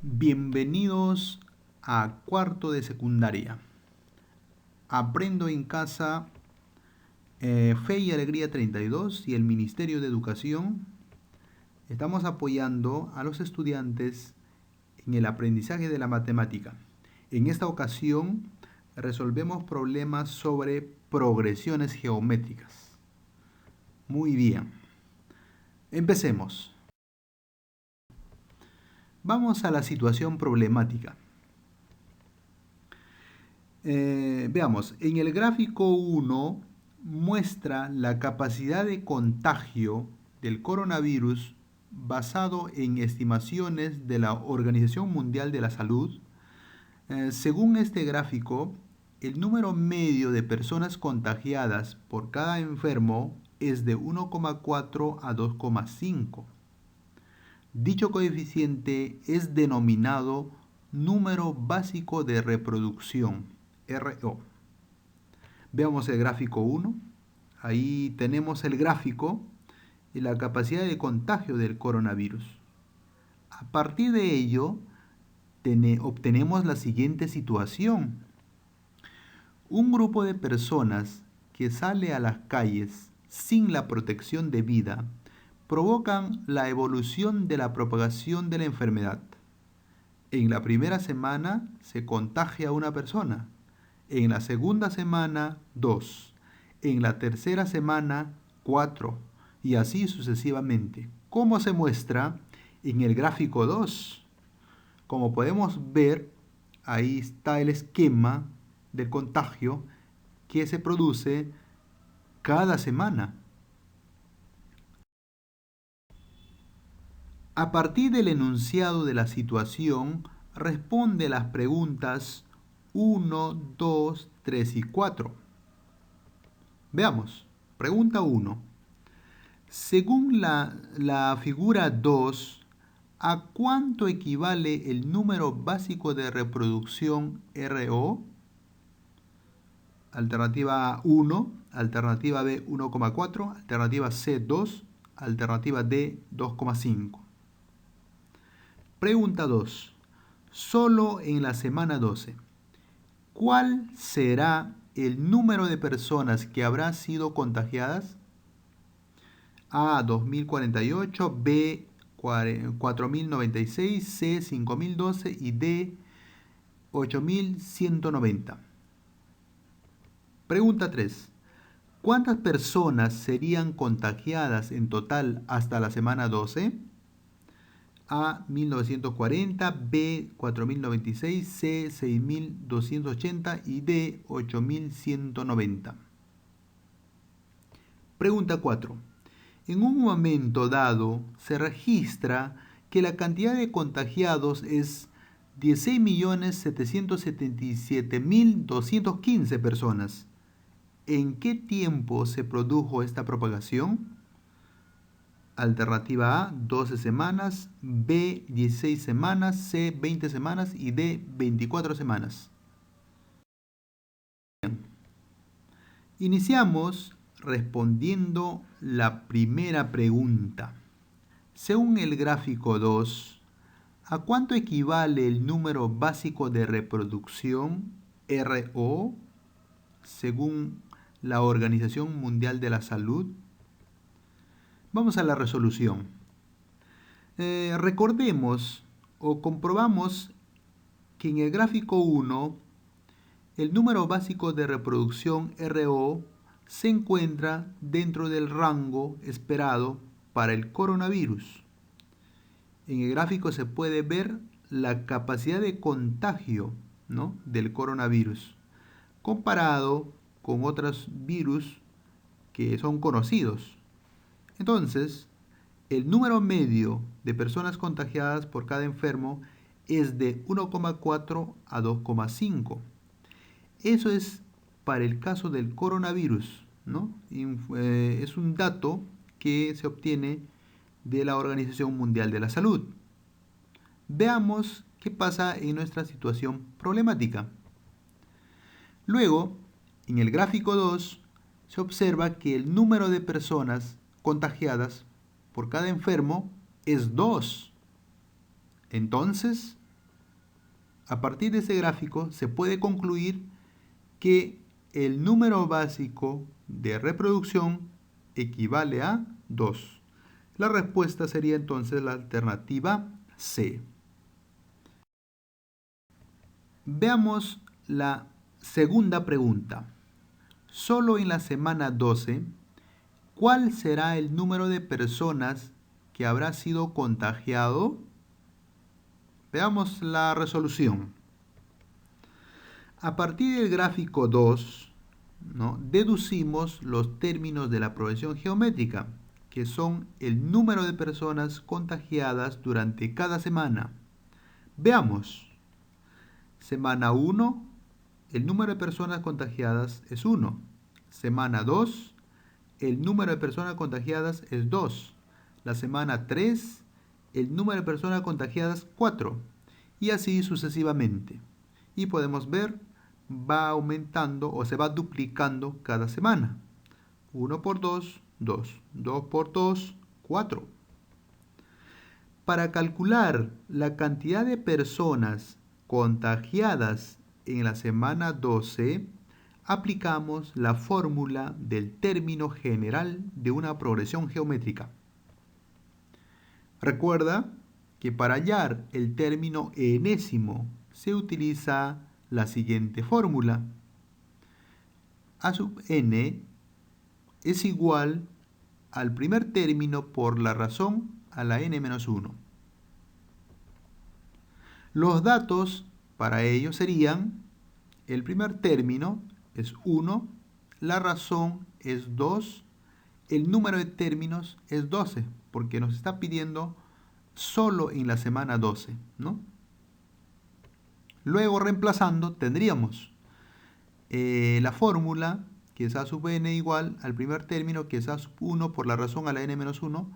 Bienvenidos a cuarto de secundaria. Aprendo en casa, Fe y Alegría 32 y el Ministerio de Educación. Estamos apoyando a los estudiantes en el aprendizaje de la matemática. En esta ocasión resolvemos problemas sobre progresiones geométricas. Muy bien. Empecemos. Vamos a la situación problemática. Veamos, en el gráfico 1 muestra la capacidad de contagio del coronavirus basado en estimaciones de la Organización Mundial de la Salud. Según este gráfico, el número medio de personas contagiadas por cada enfermo es de 1,4 a 2,5. Dicho coeficiente es denominado número básico de reproducción, RO. Veamos el gráfico 1. Ahí tenemos el gráfico y la capacidad de contagio del coronavirus. A partir de ello, obtenemos la siguiente situación. Un grupo de personas que sale a las calles sin la protección debida provocan la evolución de la propagación de la enfermedad. En la primera semana se contagia a una persona, en la segunda semana 2, en la tercera semana 4 y así sucesivamente. ¿Cómo se muestra en el gráfico 2? Como podemos ver, ahí está el esquema de contagio que se produce cada semana. A partir del enunciado de la situación, responde las preguntas 1, 2, 3 y 4. Veamos. Pregunta 1. Según la figura 2, ¿a cuánto equivale el número básico de reproducción RO? Alternativa A 1, alternativa B 1,4, alternativa C 2, alternativa D 2,5. Pregunta 2. Solo en la semana 12, ¿cuál será el número de personas que habrán sido contagiadas? A, 2048, B, 4096, C, 5012 y D, 8190. Pregunta 3. ¿Cuántas personas serían contagiadas en total hasta la semana 12? A, 1940, B, 4096, C, 6280 y D, 8190. Pregunta 4. En un momento dado se registra que la cantidad de contagiados es 16.777.215 personas. ¿En qué tiempo se produjo esta propagación? Alternativa A, 12 semanas, B, 16 semanas, C, 20 semanas y D, 24 semanas. Iniciamos respondiendo la primera pregunta. Según el gráfico 2, ¿a cuánto equivale el número básico de reproducción, RO, según la Organización Mundial de la Salud? Vamos a la resolución. Recordemos o comprobamos que en el gráfico 1, el número básico de reproducción RO se encuentra dentro del rango esperado para el coronavirus. En el gráfico se puede ver la capacidad de contagio, ¿no?, del coronavirus comparado con otros virus que son conocidos. Entonces, el número medio de personas contagiadas por cada enfermo es de 1,4 a 2,5. Eso es para el caso del coronavirus, ¿no? Es un dato que se obtiene de la Organización Mundial de la Salud. Veamos qué pasa en nuestra situación problemática. Luego, en el gráfico 2, se observa que el número de personas contagiadas por cada enfermo es 2. Entonces, A partir de ese gráfico se puede concluir que el número básico de reproducción equivale a 2. La respuesta sería entonces la alternativa C. Veamos la segunda pregunta. Solo en la semana 12, ¿cuál será el número de personas que habrá sido contagiado? Veamos la resolución. A partir del gráfico 2, ¿no?, deducimos los términos de la progresión geométrica, que son el número de personas contagiadas durante cada semana. Veamos. Semana 1, el número de personas contagiadas es 1. Semana 2, el número de personas contagiadas es 2. La semana 3, el número de personas contagiadas 4. Y así sucesivamente. Y podemos ver, va aumentando o se va duplicando cada semana. 1 por 2, 2. 2 por 2, 4. Para calcular la cantidad de personas contagiadas en la semana 12, aplicamos la fórmula del término general de una progresión geométrica. Recuerda que para hallar el término enésimo se utiliza la siguiente fórmula. A sub n es igual al primer término por la razón a la n menos 1. Los datos para ello serían: el primer término es 1, la razón es 2, el número de términos es 12, porque nos está pidiendo solo en la semana 12, ¿no? Luego, reemplazando, tendríamos la fórmula, que es a sub n igual al primer término, que es a sub 1 por la razón a la n menos 1.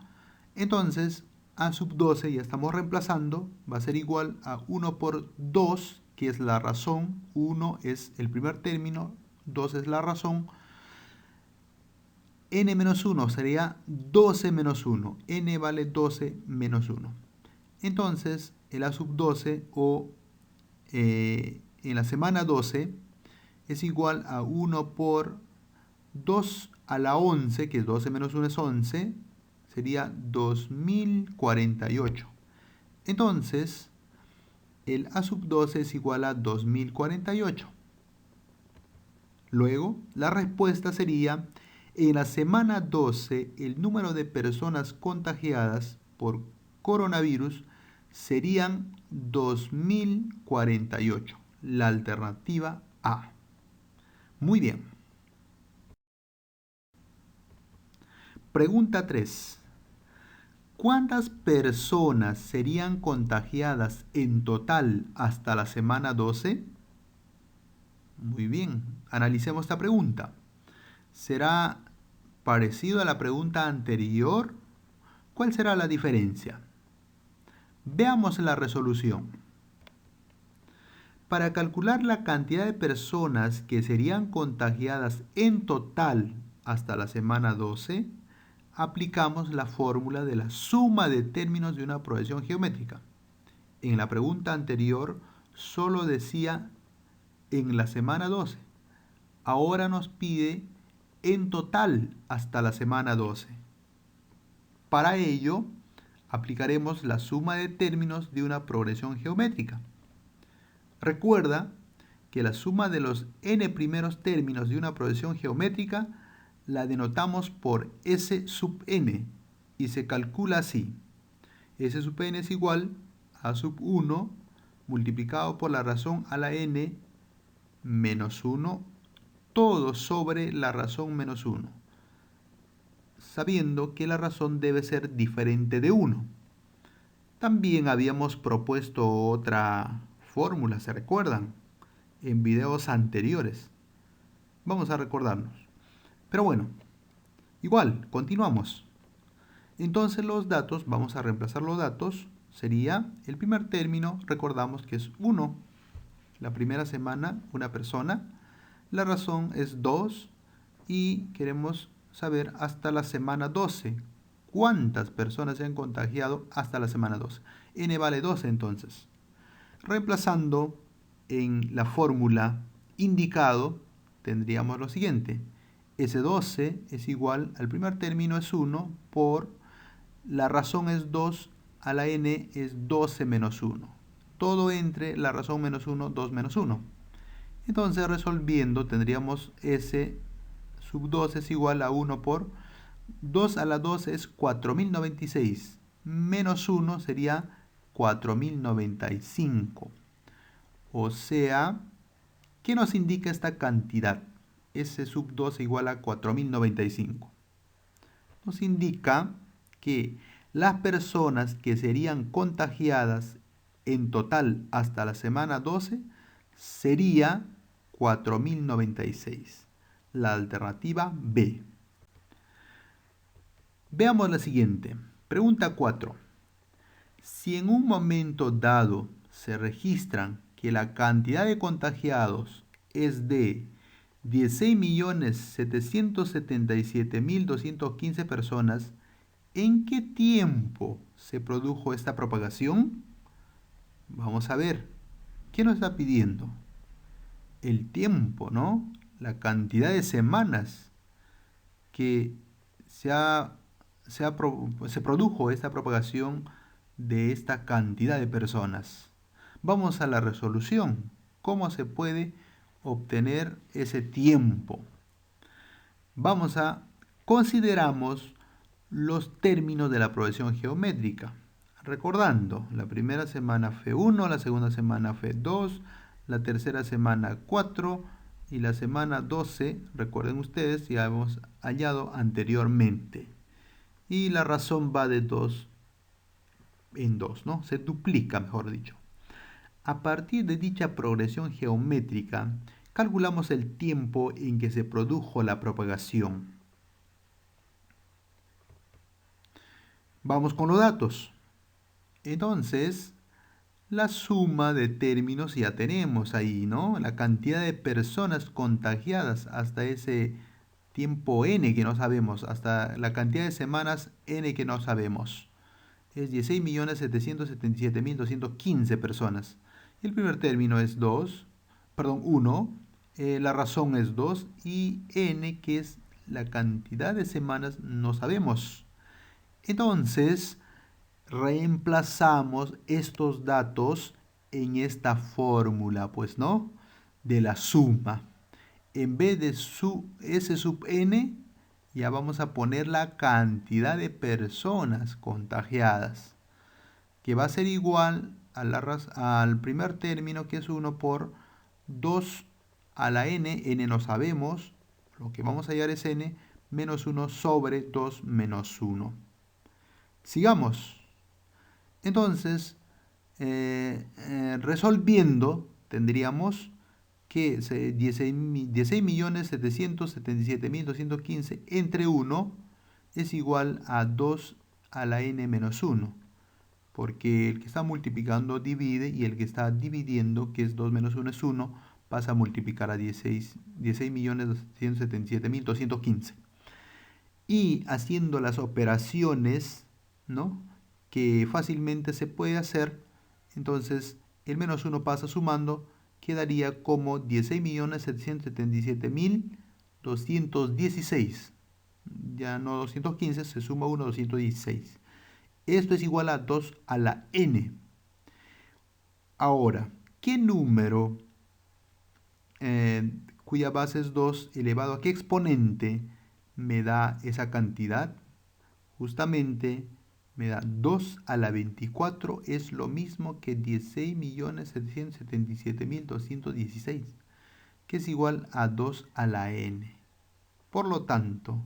Entonces, a sub 12 ya estamos reemplazando, va a ser igual a 1 por 2, que es la razón, 1 es el primer término, 2 es la razón. N menos 1 sería 12 menos 1, n vale 12 menos 1. Entonces, el a sub 12 o en la semana 12 es igual a 1 por 2 a la 11, que es 12 menos 1 es 11, sería 2048. Entonces, el a sub 12 es igual a 2048. Luego, la respuesta sería: en la semana 12, el número de personas contagiadas por coronavirus serían 2048. La alternativa A. Muy bien. Pregunta 3. ¿Cuántas personas serían contagiadas en total hasta la semana 12? Muy bien, analicemos esta pregunta. ¿Será parecido a la pregunta anterior? ¿Cuál será la diferencia? Veamos la resolución. Para calcular la cantidad de personas que serían contagiadas en total hasta la semana 12, aplicamos la fórmula de la suma de términos de una progresión geométrica. En la pregunta anterior solo decía en la semana 12. Ahora nos pide en total hasta la semana 12. Para ello, aplicaremos la suma de términos de una progresión geométrica. Recuerda que la suma de los n primeros términos de una progresión geométrica la denotamos por S sub n y se calcula así. S sub n es igual a sub 1 multiplicado por la razón a la n menos 1, todo sobre la razón menos 1, sabiendo que la razón debe ser diferente de 1. También habíamos propuesto otra fórmula, ¿se recuerdan? En videos anteriores. Vamos a recordarnos. Pero bueno, igual, continuamos. Entonces los datos, vamos a reemplazar los datos. Sería el primer término, recordamos que es 1. La primera semana, una persona. La razón es 2 y queremos saber hasta la semana 12. ¿Cuántas personas se han contagiado hasta la semana 12? N vale 12 entonces. Reemplazando en la fórmula indicado, tendríamos lo siguiente. S12 es igual al primer término es 1 por la razón es 2 a la n es 12 menos 1. Todo entre la razón menos 1, 2 menos 1. Entonces resolviendo tendríamos S sub 2 es igual a 1 por 2 a la 2 es 4096. Menos 1 sería 4095. O sea, ¿qué nos indica esta cantidad? S sub 2 igual a 4095. Nos indica que las personas que serían contagiadas en total hasta la semana 12 sería 4096. La alternativa B. Veamos la siguiente. Pregunta 4. Si en un momento dado se registran que la cantidad de contagiados es de 16.777.215 personas, ¿en qué tiempo se produjo esta propagación? Vamos a ver. ¿Qué nos está pidiendo? El tiempo, ¿no? La cantidad de semanas que se produjo esta propagación de esta cantidad de personas. Vamos a la resolución. ¿Cómo se puede obtener ese tiempo? Consideramos los términos de la progresión geométrica. Recordando, la primera semana fue 1, la segunda semana fue 2, la tercera semana 4 y la semana 12, recuerden ustedes, ya hemos hallado anteriormente. Y la razón va de 2 en 2, ¿no? Se duplica, mejor dicho. A partir de dicha progresión geométrica, calculamos el tiempo en que se produjo la propagación. Vamos con los datos. Entonces, la suma de términos ya tenemos ahí, ¿no? La cantidad de personas contagiadas hasta ese tiempo n que no sabemos, hasta la cantidad de semanas n que no sabemos. Es 16.777.215 personas. El primer término es 1, la razón es 2 y n, que es la cantidad de semanas, no sabemos. Entonces, reemplazamos estos datos en esta fórmula, pues, ¿no? De la suma. En vez de S sub n, ya vamos a poner la cantidad de personas contagiadas, que va a ser igual al primer término, que es 1 por 2 a la n no sabemos, lo que vamos a hallar es n, menos 1 sobre 2 menos 1. Sigamos. Entonces, resolviendo, tendríamos que 16.777.215 entre 1 es igual a 2 a la n menos 1. Porque el que está multiplicando divide y el que está dividiendo, que es 2 menos 1 es 1, pasa a multiplicar a 16.277.215. Y haciendo las operaciones, ¿no?, que fácilmente se puede hacer, entonces el menos 1 pasa sumando, quedaría como 16.777.216. Ya no 215, se suma 1, 216. Esto es igual a 2 a la n. Ahora, ¿qué número cuya base es 2 elevado a qué exponente me da esa cantidad? Justamente me da 2 a la 24, es lo mismo que 16.777.216, que es igual a 2 a la n. Por lo tanto,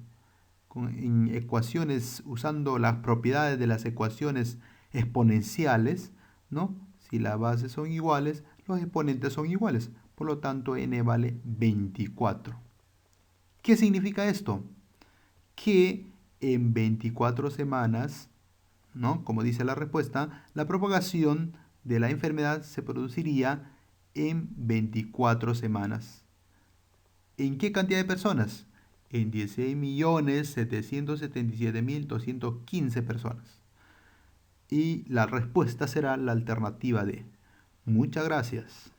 en ecuaciones, usando las propiedades de las ecuaciones exponenciales, ¿no?, si las bases son iguales, los exponentes son iguales. Por lo tanto, n vale 24. ¿Qué significa esto? Que en 24 semanas, ¿no?, como dice la respuesta, la propagación de la enfermedad se produciría en 24 semanas. ¿En qué cantidad de personas? En 16.777.215 personas. Y la respuesta será la alternativa D. Muchas gracias.